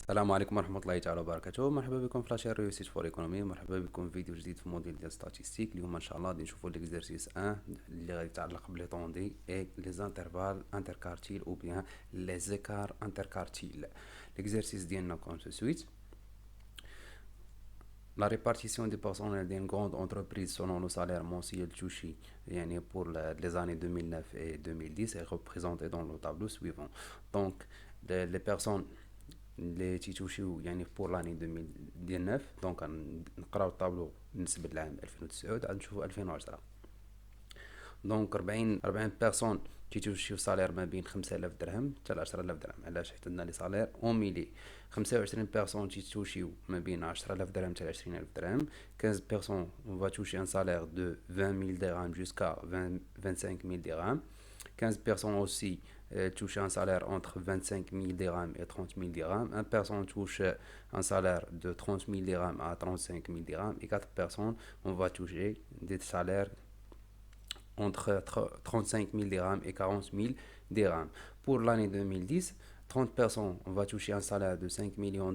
السلام عليكم ورحمة الله تعالى وبركاته. مرحبا بكم في لاشين ريوسيت فور ايكونومي. مرحبا بكم في فيديو جديد في موديل ديال ستاتيستيك. اليوم ان شاء الله غادي نشوفوا ليكزرسيس 1 اللي غادي يتعلق بلي طوندي اي لي زانترفال انتركارتيل او بيان لي زيكار انتركارتيل. ليكزرسيس ديالنا كوم سو سويت. La répartition du personnel d'une grande entreprise selon le salaire mensuel touché pour les années 2009 et 2010 est représentée dans le tableau suivant. Donc, les personnes اللي تيتوشيو pour l'année 2019 دونك نقراو الطابلو بالنسبه للعام 2009 عاد نشوفو 2010. دونك 40 بيرسون تيتوشيو صالير ما بين 5000 درهم حتى ل 10000 درهم. علاش؟ حيت عندنا لي صالير اون ميلي. 25 بيرسون تيتوشيو ما بين 10000 درهم حتى ل 20000 درهم. 15 بيرسون on va toucher un salaire de 20 000 dirhams jusqu'à 25 000 dirhams. 15 personnes aussi touchent un salaire entre 25 000 dirhams et 30 000 dirhams. Une personne touche un salaire de 30 000 dirhams à 35 000 dirhams. Et 4 personnes, on va toucher des salaires entre 35 000 dirhams et 40 000 dirhams. Pour l'année 2010, 30 personnes, on va toucher un salaire de 5 000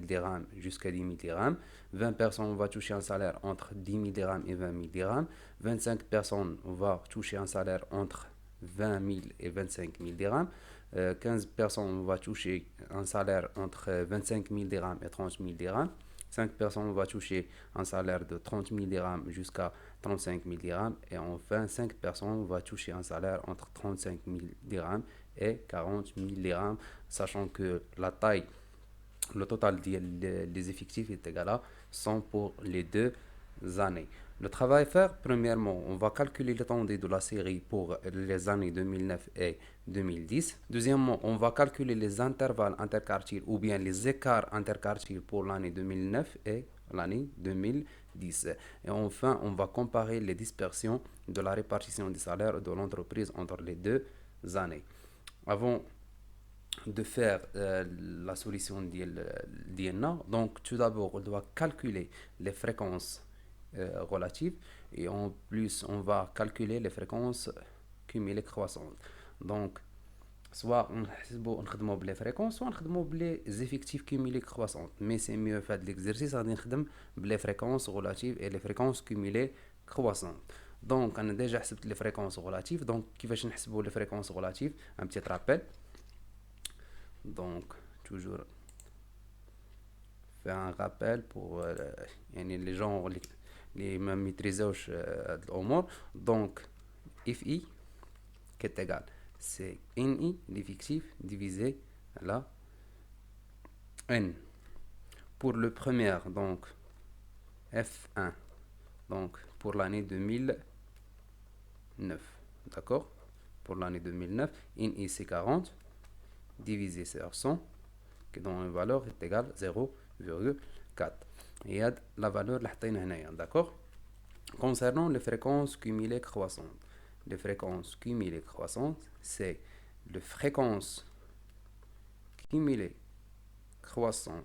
dirhams jusqu'à 10 000 dirhams. 20 personnes, on va toucher un salaire entre 10 000 dirhams et 20 000 dirhams. 25 personnes, on va toucher un salaire entre 20 000 et 25 000 dirhams. 15 personnes, on va toucher un salaire entre 25 000 dirhams et 30 000 dirhams. 5 personnes, on va toucher un salaire de 30 000 dirhams jusqu'à 35 000 dirhams. Et enfin, 5 personnes, on va toucher un salaire entre 35 000 dirhams et 40 000 dirhams, sachant que la taille, le total des effectifs est égal à 100 pour les deux années. Le travail à faire, premièrement, on va calculer l'étendue de la série pour les années 2009 et 2010. Deuxièmement, on va calculer les intervalles interquartiles ou bien les écarts interquartiles pour l'année 2009 et l'année 2010. Et enfin, on va comparer les dispersions de la répartition des salaires de l'entreprise entre les deux années. Avant de faire la solution d'IENA, donc tout d'abord, on doit calculer les fréquences relatives et en plus, on va calculer les fréquences cumulées croissantes. Donc, soit on نخدموا بلي fréquences soit نخدموا بلي effectifs cumulés croissantes, mais c'est mieux faire de l'exercice غادي نخدم بلي fréquences relatives et les fréquences cumulées croissantes. Donc انا déjà حسبت les fréquences relatives. Donc كيفاش نحسبوا les fréquences relatives? Un petit rappel. Donc toujours faire un rappel pour les gens اللي ما ميتريزاوش هاد الامور. Donc FI qui est égal, c'est NI l'effectif divisé la N. Pour le premier, donc F1, donc pour l'année 2009, d'accord? Pour l'année 2009, NI c'est 40 divisé sur 100 qui dont une valeur est égale 0,4. Et la valeur d'accord? Concernant les fréquences cumulées croissantes, les fréquences cumulées croissantes, c'est la fréquence cumulée croissante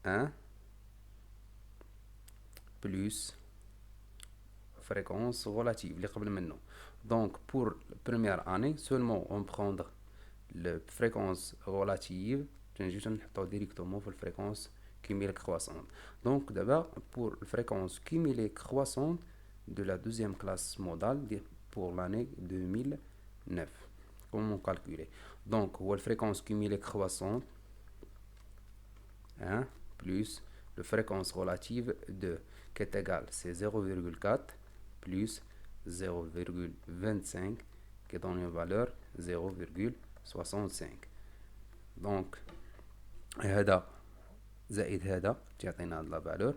1 plus fréquence relative. Donc pour la première année, seulement on prendra la fréquence relative, directement pour la fréquence cumulée croissante. Donc d'abord pour la fréquence cumulée croissante de la deuxième classe modale pour l'année 2009. Comment calculer? Donc la fréquence cumulée croissante 1 plus la fréquence relative 2 qui est égale, c'est 0,4 plus 0,25 qui donne une valeur 0,65. Donc هذا زائد هذا تعطينا هاد لا فالور.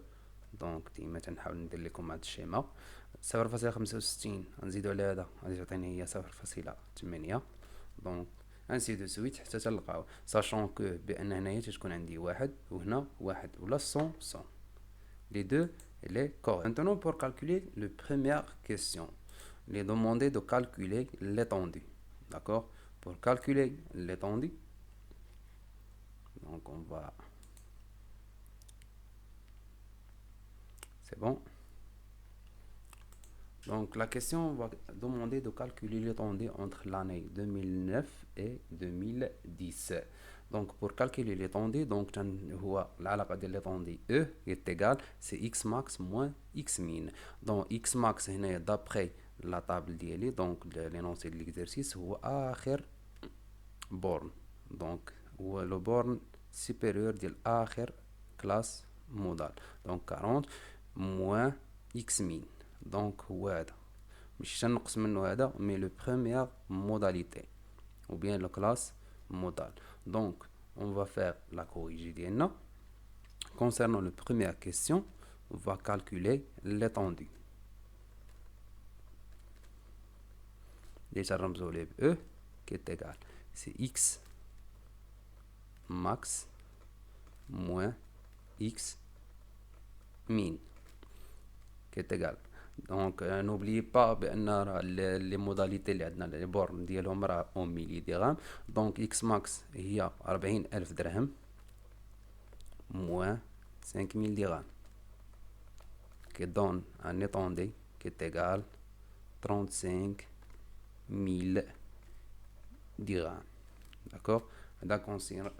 دونك ديما تنحاول ندير لكم هاد الشيما 0.65 نزيدو على هذا غادي تعطيني هي 0.8. دونك انسي دو سويت حتى تلقاو ساشون كو بان هنايا تكون عندي واحد وهنا واحد ولا 100 100 les deux les corrects. Maintenant pour calculer la première question, il est demandé de calculer l'étendue, d'accord? Pour calculer l'étendue, donc on va, c'est bon, Donc la question va demander de calculer l'étendue entre l'année 2009 et 2010. Donc pour calculer l'étendue, donc هو العلاقة ديال l'étendue E est égale c'est x max moins x min. Donc x max هنا d'après la table ديالي donc l'énoncé de l'exercice هو آخر borne. Donc هو le borne supérieur ديال آخر classe modale. Donc 40 moins x min. Donc هو هذا مش تنقص منه هذا mais le première modalité ou bien le classe modale. Donc on va faire la corrigée ديالنا. Concernant la première question, on va calculer l'étendue. Déjà رمزوا ليه E qui est égal c'est x max moins x min qui est égal. Donc n'oubliez pas بان les modalités اللي عندنا les bornes ديالهم راه en milliers dirhams. Donc x max هي 40,000 درهم moins 5,000 dirhams qui donne un étendue qui est égal 35,000 dirhams. D'accord?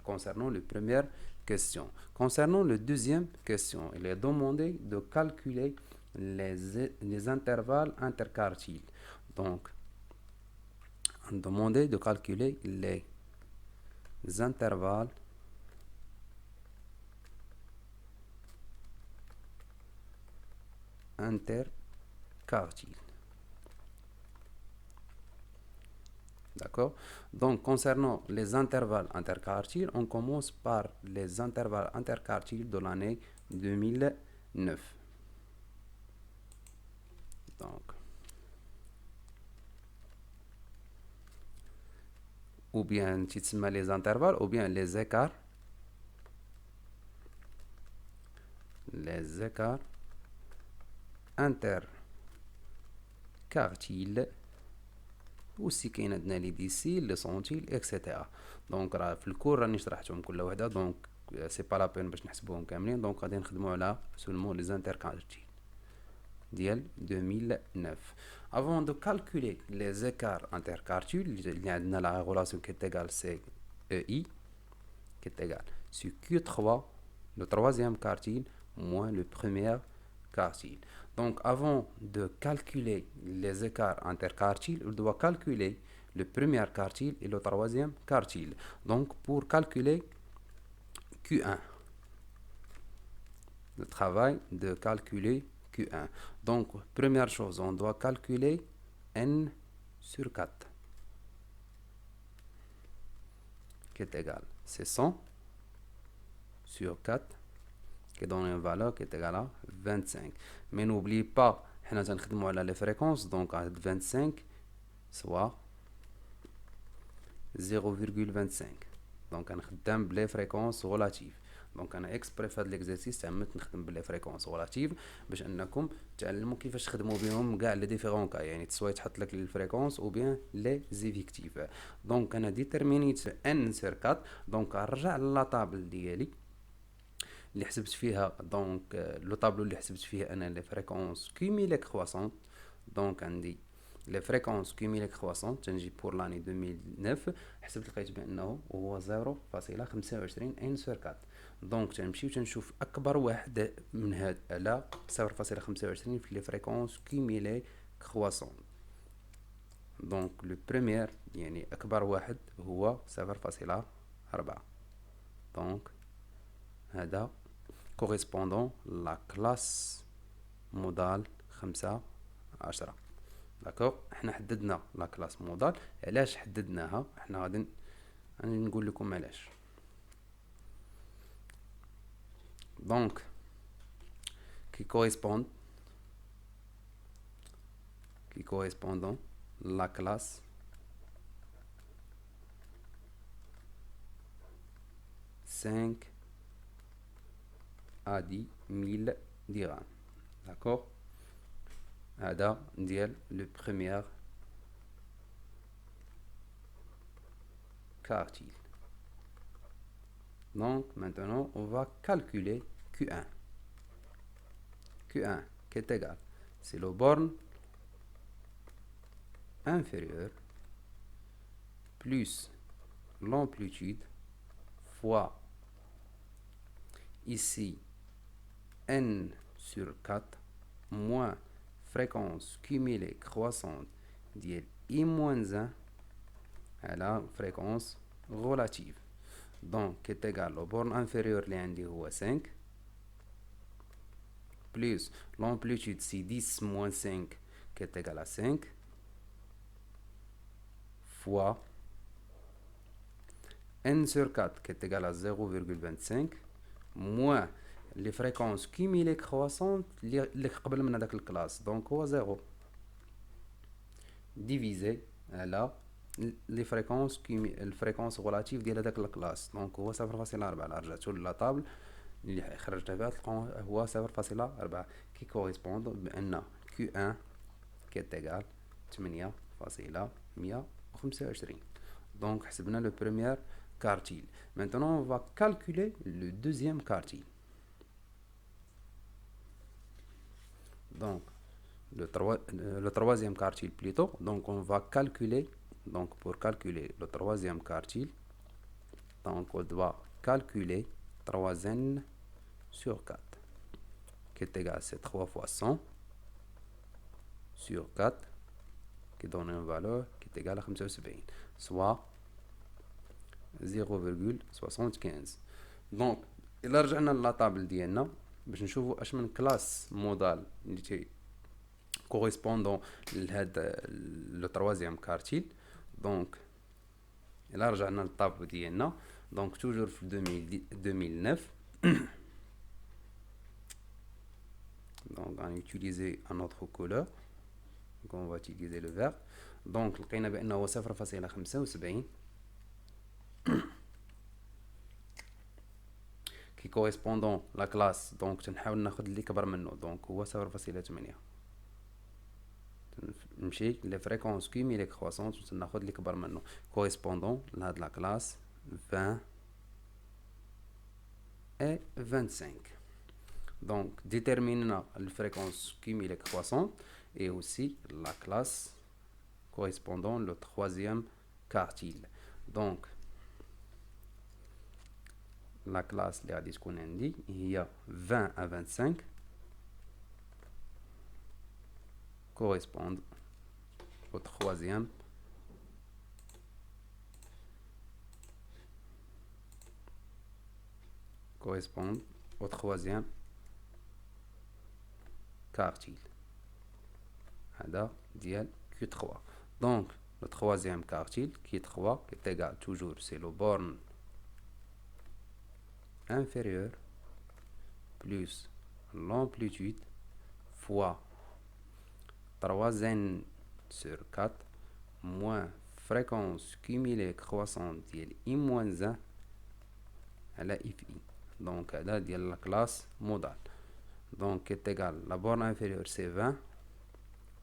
Concernant la première question. Concernant la deuxième question, il est demandé de calculer les intervalles interquartiles. Donc, on demandait de calculer les intervalles interquartiles. D'accord? Donc, concernant les intervalles interquartiles, on commence par les intervalles interquartiles de l'année 2009. Donc, ou bien les intervalles, ou bien les écarts interquartiles. aussi كاين عندنا لي ديسيل لي سونتيل اكسيتيرا. دونك راه في الكور راني شرحتهم كل وحده دونك سي با لا بين باش نحسبوهم كاملين. دونك غادي نخدموا على سولمون لي زانتركارتيل ديال 2009. avant de calculer les écarts interquartiles اللي عندنا la relation qui est égale c'est EI qui est égale sur Q3 le troisième quartile moins le premier quartile. Donc avant de calculer les écarts interquartiles, on doit calculer le premier quartile et le troisième quartile. Donc pour calculer Q1, le travail de calculer Q1. Donc première chose, on doit calculer N sur 4 qui est égal, c'est 100 sur 4 qui donne une valeur qui est égale à 25. Mais n'oubliez pas, nous allons faire les fréquences, donc à 25, soit 0,25. Donc on va les fréquences relatives. Donc on a exprès fait l'exercice تعمدت نخدم باللي فريكونس relatives باش انكم تعلموا كيفاش تخدموا بهم كاع لي ديفيرون كا يعني سواء تحط لك الفريكونس او بيان لي زيفيكتيف. دونك انا ديتيرمينيت ان سير 4. دونك نرجع لا طابل ديالي اللي حسبت فيها. دونك لو طابلو اللي حسبت فيه انا لي فريكونس كوميلي كرواسون. دونك عندي لي فريكونس كوميلي كرواسون تنجي بور لاني 2009 حسبت لقيت بانه هو 0.25 ان سور 4. دونك تنمشي وتنشوف اكبر واحد من هاد على 0.25 في لي فريكونس كوميلي كرواسون. دونك لو بريمير يعني اكبر واحد هو 0.4. دونك هذا correspondant la classe modale 15. داكوغ احنا حددنا لا كلاس مودال. علاش حددناها؟ احنا غادي نقول لكم علاش. دونك qui correspondant la classe cinq à 10,000 dirhams. D'accord? هذا ديال le premier quartile. Donc maintenant on va calculer Q1. Q1 qui est égal, c'est le borne inférieur plus l'amplitude fois ici n sur 4 moins fréquence cumulée croissante ديال I-1 à la fréquence relative. Donc, qui est égal au borne inférieure اللي عندي هو 5 plus l'amplitude c'est 10 moins 5 qui est égal à 5 fois n sur 4 qui est égal à 0,25 moins les fréquences cumulées croissantes اللي قبل من هذاك الكلاس donc هو 0 divisé على les fréquences الفريكونس relative ديال هذاك الكلاس donc هو 0.4. لا رجعتو للطابل اللي خرجتها فيها تلقاو هو 0.4 كي كوريسبوند بان Q1 qui est égal 8,125. Donc حسبنا le premier quartile. Maintenant on va calculer le deuxième quartile. Donc le troisième quartile plutôt. Donc on va calculer, donc pour calculer le troisième quartile, donc on doit calculer 3n sur 4 qui est égal à 3 fois 100 sur 4 qui donne une valeur qui est égale à 75 soit 0,75. donc إلا رجعنا للطابل ديالنا باش نشوفوا اش من كلاس مودال اللي تي كوريسبوندون لهذا لو تروازيام كارتيل. دونك إلا رجعنا للطابل ديالنا دونك توجور في 2009 donc on va utiliser un autre couleur, donc on va utiliser le vert. donc لقينا بانه هو 0.75 qui correspondant la classe. donc تنحاول ناخذ اللي كبر منه donc هو 0.8 نمشي لي فريكونس كيميلي كروسونت ناخذ اللي كبر منه correspondant لهاد لا كلاس 20 et 25. Donc, déterminons la fréquence cumulée croissante et aussi la classe correspondant au troisième quartile. Donc, la classe les indices qu'on indique, il y a 20 à 25 correspondent au troisième quartile. هذا ديال Q3. Donc le troisième quartile qui est 3 qui est égal toujours c'est le borne inférieur plus l'amplitude fois 3n sur 4 moins fréquence cumulée croissante ديال I-1 على FI. donc هذا ديال la classe modale. donc qui est égal la borne inférieure c'est 20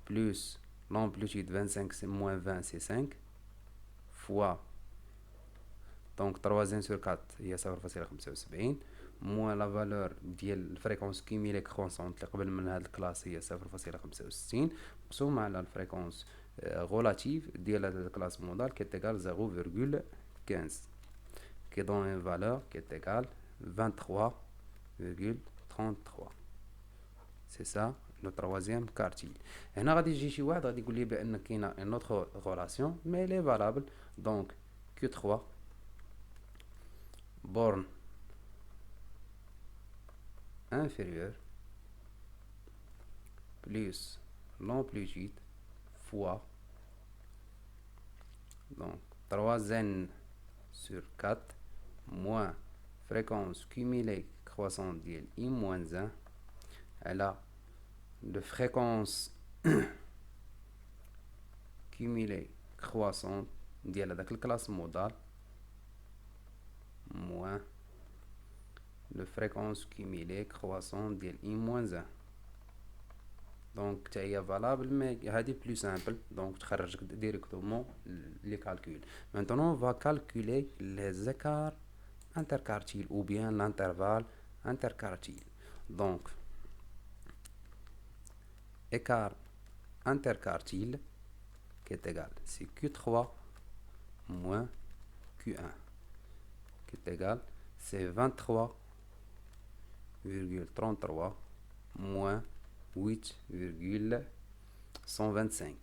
plus l'amplitude 25 c'est moins 20 c'est 5 fois donc 3n sur 4 هي 0.75 moins la valeur ديال الفريكونس كيميلي كروسونت اللي قبل من هاد الكلاس هي 0.65 مقسوم على الفريكونس relative ديال هاد الكلاس مودال qui est égal 0,15 qui donne une valeur qui est égale 23,33. c'est ça le troisième quartile. هنا غادي يجي شي واحد غادي يقول لي بان كاينه une autre relation mais elle est valable. donc Q3 borne inférieure plus l'amplitude fois donc 3n sur 4 moins fréquence cumulée croissante ديال I-1 على de fréquence cumulée croissante ديال هذاك الكلاس مودال moins de fréquence cumulée croissante ديال I-1. donc تا هي valable mais هذه plus simple donc تخرج directement les calculs. maintenant on va calculer les écarts interquartiles ou bien l'intervalle interquartile. donc écart interquartile qui est égal, c'est Q3 moins Q1 qui est égal, c'est 23,33 moins 8,125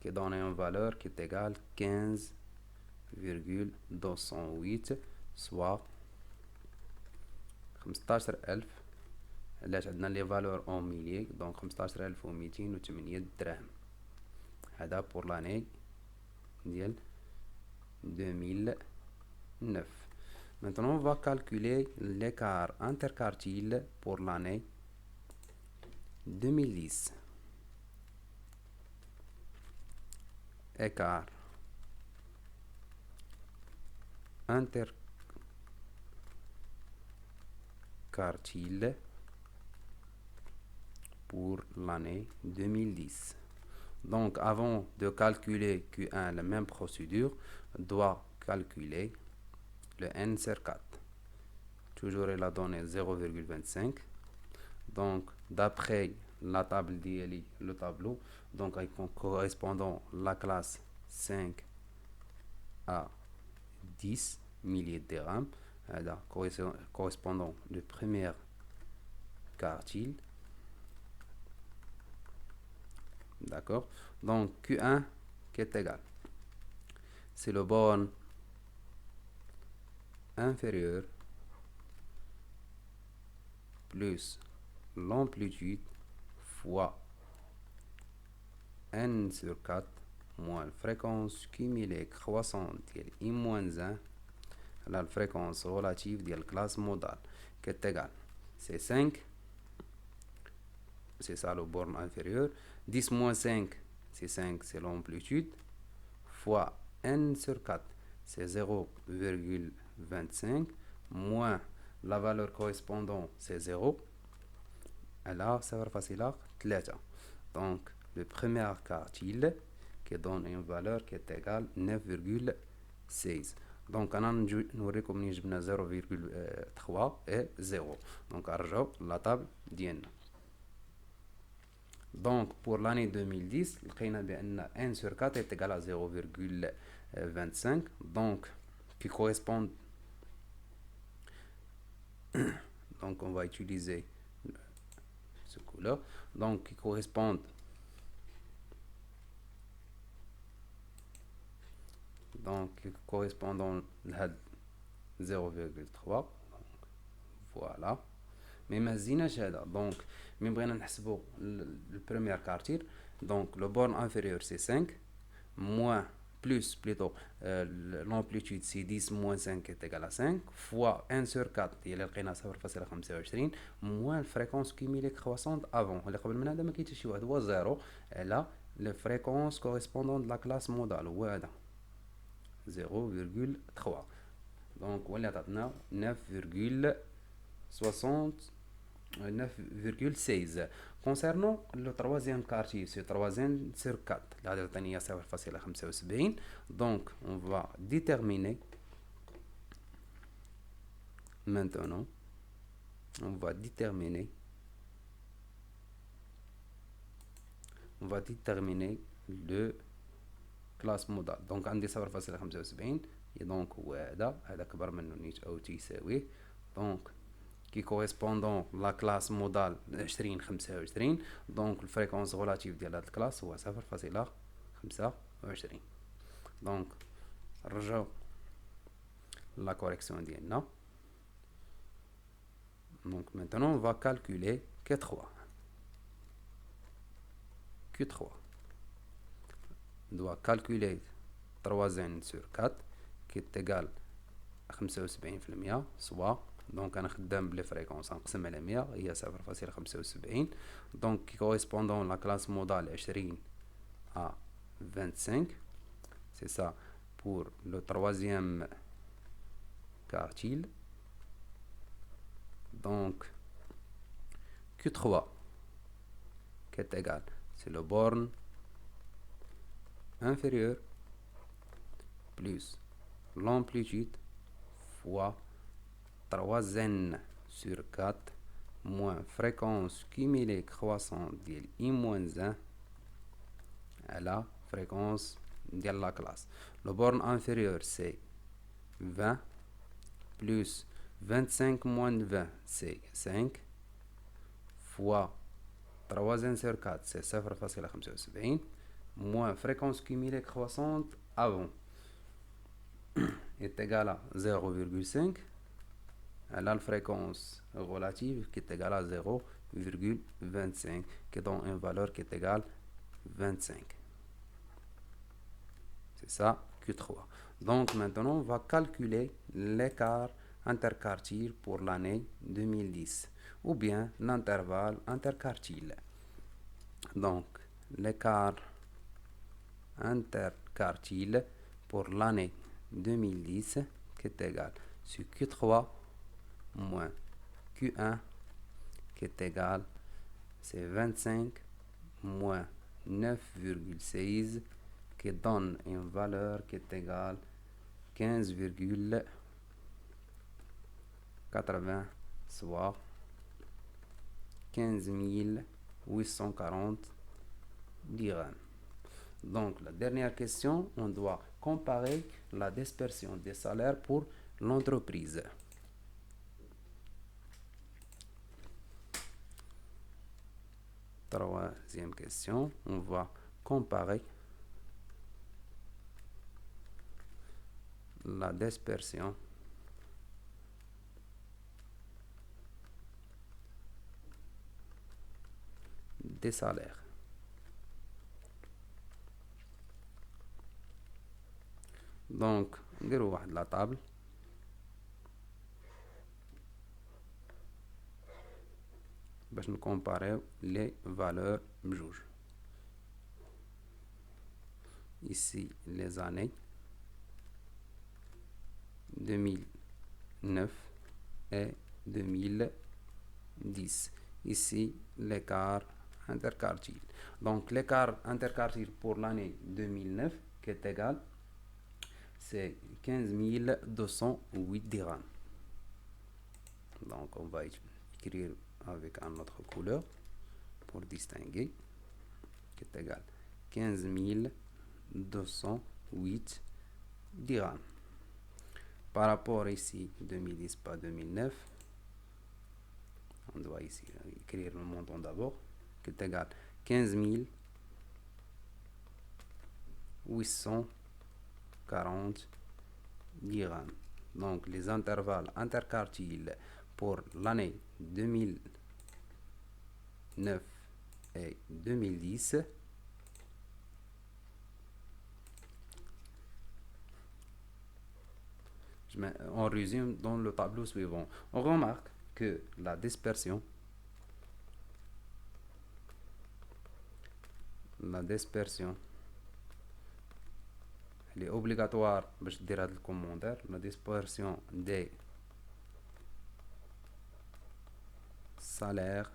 qui donne une valeur qui est égale 15,208 soit 15000. علاش عندنا لي فالور اون ميلي دونك 15208 درهم. هذا بور لاني ديال 2009. Maintenant, on va calculer l'écart interquartile pour l'année 2010. Écart interquartile pour l'année 2010. Donc, avant de calculer Q1, la même procédure, on doit calculer le n sur 4. Toujours il a donné 0,25. Donc, d'après la table d'ILI, le tableau, donc avec correspondant la classe 5 à 10 milliers de dirhams, correspondant le premier quartile. D'accord. Donc, Q1 qui est égal, c'est le borne inférieur plus l'amplitude fois n sur 4 moins la fréquence cumulée croissante de I-1, la fréquence relative de la classe modale qui est égale, c'est 5, c'est ça le borne inférieur, 10 moins 5, c'est 5, c'est l'amplitude, fois n sur 4, c'est 0,25, moins la valeur correspondante, c'est 0. Alors, ça va faire là 3. Donc, le premier quartile qui donne une valeur qui est égale 9,16. Donc, on a nous 0,3 et 0. Donc, arrêtons la table d'IN. Donc, pour l'année 2010, n sur 4 est égal à 0,25. Donc, qui correspond. Donc, on va utiliser ce coup-là. Donc, qui correspond. Donc, correspondant à 0,3. Voilà. Mais mazinash donc mais بغينا نحسبوا le premier quartile. Donc le borne inférieur c'est 5 moins plus plutôt l'amplitude c'est 10 moins 5 est égal à 5 fois 1 sur 4 اللي لقينا 0.25 moins la fréquence cumulée croissante avant اللي قبل من هذا ما كاين حتى شي واحد هو 0 على la fréquence correspondante de la classe modale هو هذا 0,3. donc ولا عطاتنا 9,16. Concernant le troisième quartile, c'est 3 sur 4. La dernière est 0,75. Donc, on va déterminer maintenant. On va déterminer le classe modale. Donc, عندي 0,75 et donc هذا كبر منه نيت أو تساوي. Donc, qui correspondant la classe modale 2025. Donc, la fréquence relative de la classe هو 0,25. Donc, رجعوا la correction ديالنا. Donc, maintenant, on va calculer Q3. On doit calculer 3n sur 4 qui est égal à 75%, soit donc on خدام les fréquences نقسم على 100 هي 0.75. donc qui correspondant la classe modale 20 à 25. c'est ça pour le troisième quartile. donc Q3 qui est égal, c'est le borne inférieur plus l'amplitude fois 3n sur 4 moins fréquence cumulée croissante de I-1 à la fréquence de la classe. Le borne inférieur, c'est 20 plus 25 moins 20, c'est 5 fois 3 sur 4, c'est 0,75 moins fréquence cumulée croissante avant est égal à 0,5. La fréquence relative qui est égale à 0,25, qui donne une valeur qui est égale 25. C'est ça, Q3. Donc maintenant, on va calculer l'écart interquartile pour l'année 2010, ou bien l'intervalle interquartile. Donc, l'écart interquartile pour l'année 2010 qui est égal sur Q3 moins Q1 qui est égal, c'est 25 moins 9,16 qui donne une valeur qui est égale 15,80, soit 15 840 dirhams. Donc la dernière question, on doit comparer la dispersion des salaires pour l'entreprise. Troisième question, on va comparer la dispersion des salaires. Donc, نديرو واحد لا طابل باش نكومباريو لي فالور بجوج. Ici les années 2009 et 2010. Ici l'écart interquartile. Donc l'écart interquartile pour l'année 2009 qui est égal, c'est 15 208 dirhams. Donc on va écrire avec une autre couleur pour distinguer, qui est égal 15 208 dirhams. Par rapport ici 2010 pas 2009, on doit ici écrire le montant d'abord, qui est égal 15 840 dirhams. Donc les intervalles interquartiles pour l'année 2009 et 2010. On résume dans le tableau suivant. On remarque que la dispersion elle est obligatoire. Je dirai le commentaire. La dispersion des salaires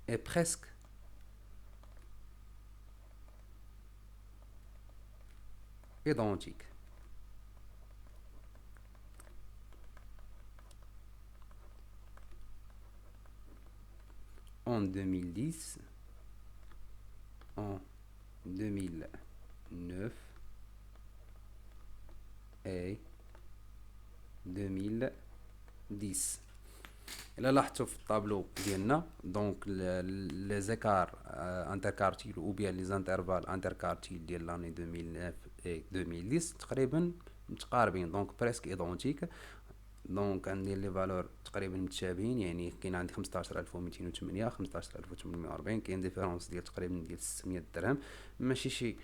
est presque identique. En 2010, en 2009 et 2010. Là, لاحظتوا في الطابلو ديالنا donc les écarts interquartiles ou bien les intervalles interquartiles ديال l'année 2009 et 2010 تقريبا متقاربين donc presque identiques. دونك عندي لي فالور تقريبا متشابهين، يعني كاين عندي 15208 15840، كاين ديفيرونس ديال تقريبا ديال 600 درهم، ماشي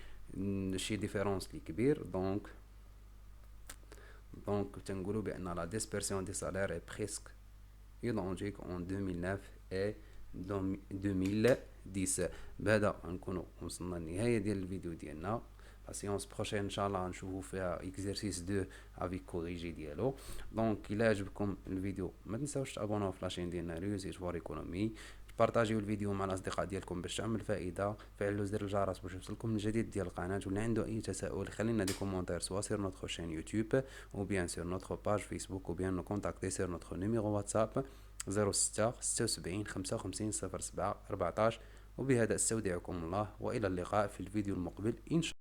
شي ديفيرونس لي كبير. دونك تنقولوا بان لا ديسبرسيون دي سالير اي بريسك identique en 2009 et 2010. بهذا نكونوا وصلنا لنهايه ديال الفيديو ديالنا. La séance prochaine, Inch'Allah, je vais faire exercice 2 avec corrigé dialogue. Donc, il a عجبكم الفيديو ما تنساوش تابوناو في لاشين ديالنا ريوز اجوار ايكونومي، بارطاجيو الفيديو مع الاصدقاء ديالكم باش تعمل فائده، فعلوا زر الجرس باش يوصلكم الجديد ديال القناه. واللي عنده اي تساؤل خلينا دي كومونتير سوا sur notre chaîne YouTube ou bien sur notre page Facebook ou bien nous contacter sur notre numéro WhatsApp 06 76 55 07 14 وبهذا استودعكم الله، وإلى اللقاء في الفيديو المقبل إن شاء الله.